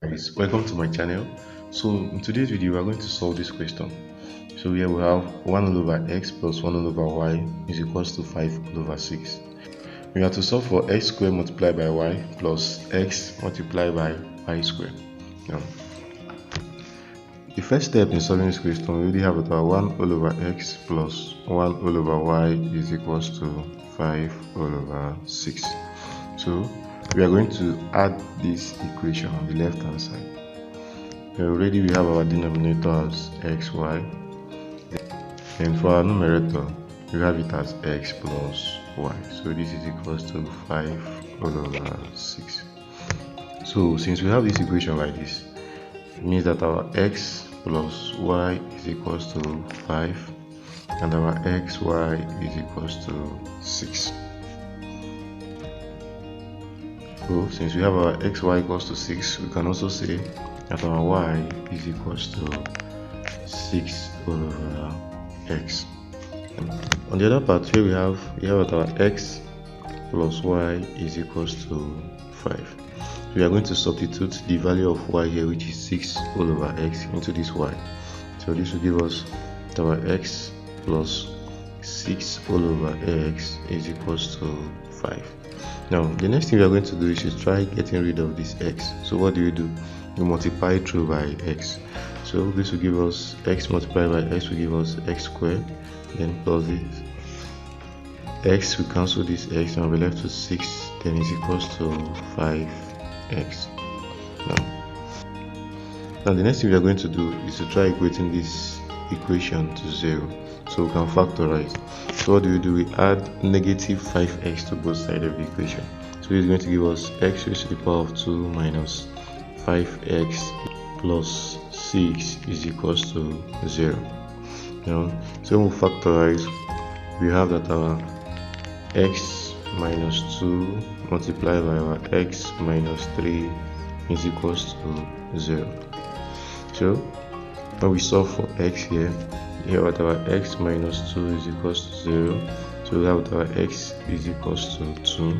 Guys, welcome to my channel. So in today's video we are going to solve this question. So here we have 1 all over x plus 1 all over y is equals to 5 all over 6. We have to solve for x squared multiplied by y plus x multiplied by y squared. Now, the first step in solving this question, we already have about 1 all over x plus 1 all over y is equals to 5 all over 6. So we are going to add this equation on the left hand side. Already we have our denominator as xy, and for our numerator we have it as x plus y. So this is equals to 5 all over 6. So since we have this equation like this, it means that our x plus y is equals to 5 and our xy is equals to 6. So since we have our xy equals to 6, we can also say that our y is equals to 6 all over x. And on the other part here we have that our x plus y is equals to 5. So we are going to substitute the value of y here, which is 6 all over x, into this y. So this will give us that our x plus 6 all over x is equals to 5. Now the next thing we are going to do is to try getting rid of this x. So what do? You multiply through by x. So this will give us x multiplied by x will give us x squared, then plus this x, we cancel this x and we're left with 6, then is equals to 5x. Now the next thing we are going to do is to try equating this equation to 0, so we can factorize. So what do? We add negative 5x to both sides of the equation. So it's going to give us x raised to the power of 2 minus 5x plus 6 is equals to 0. So when we factorize, we have that our x minus 2 multiplied by our x minus 3 is equals to 0. So when we solve for x here, that our x minus 2 is equals to 0. So we have that our x is equals to 2.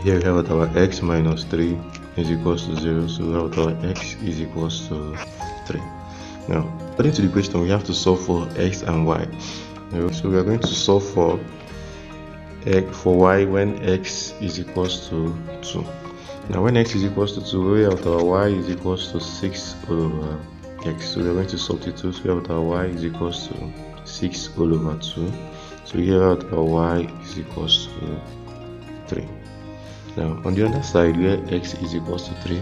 Here we have that our x minus 3 is equals to 0. So we have that our x is equals to 3. Now, according to the question, we have to solve for x and y. So we are going to solve for y when x is equals to 2. Now when x is equals to 2, we have that our y is equals to 6 all over x. So we are going to substitute. We have that our y is equals to 6 all over 2. So here that our y is equals to 3. Now on the other side, where x is equals to 3,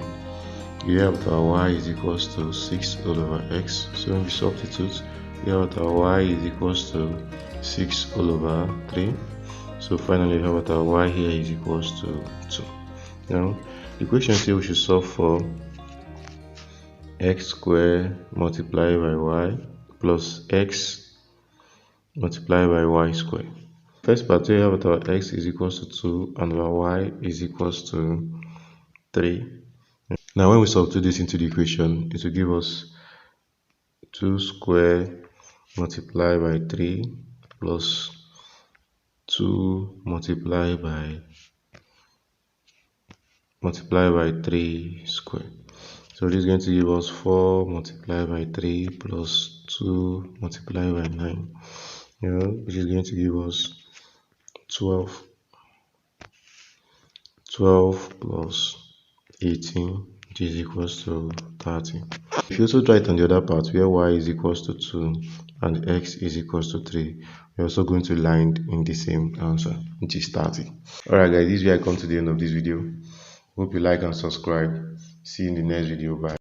we have that our y is equals to 6 all over x. So when we substitute, we have that our y is equals to 6 all over 3. So finally we have that our y here is equals to 2. Now the question says we should solve for x squared multiplied by y plus x multiplied by y squared. First part, we have that our x is equals to 2 and our y is equals to 3. Now when we substitute this into the equation, it will give us 2 squared multiplied by 3 plus 2 multiplied by 3 squared. So this is going to give us 4 multiplied by 3 plus 2 multiplied by 9, which is going to give us 12 plus 18, which is equals to 30. If you also try it on the other part, where y is equals to 2 and x is equals to 3, we're also going to land in the same answer, which is 30. Alright guys, this is where I come to the end of this video. Hope you like and subscribe. See you in the next video. Bye.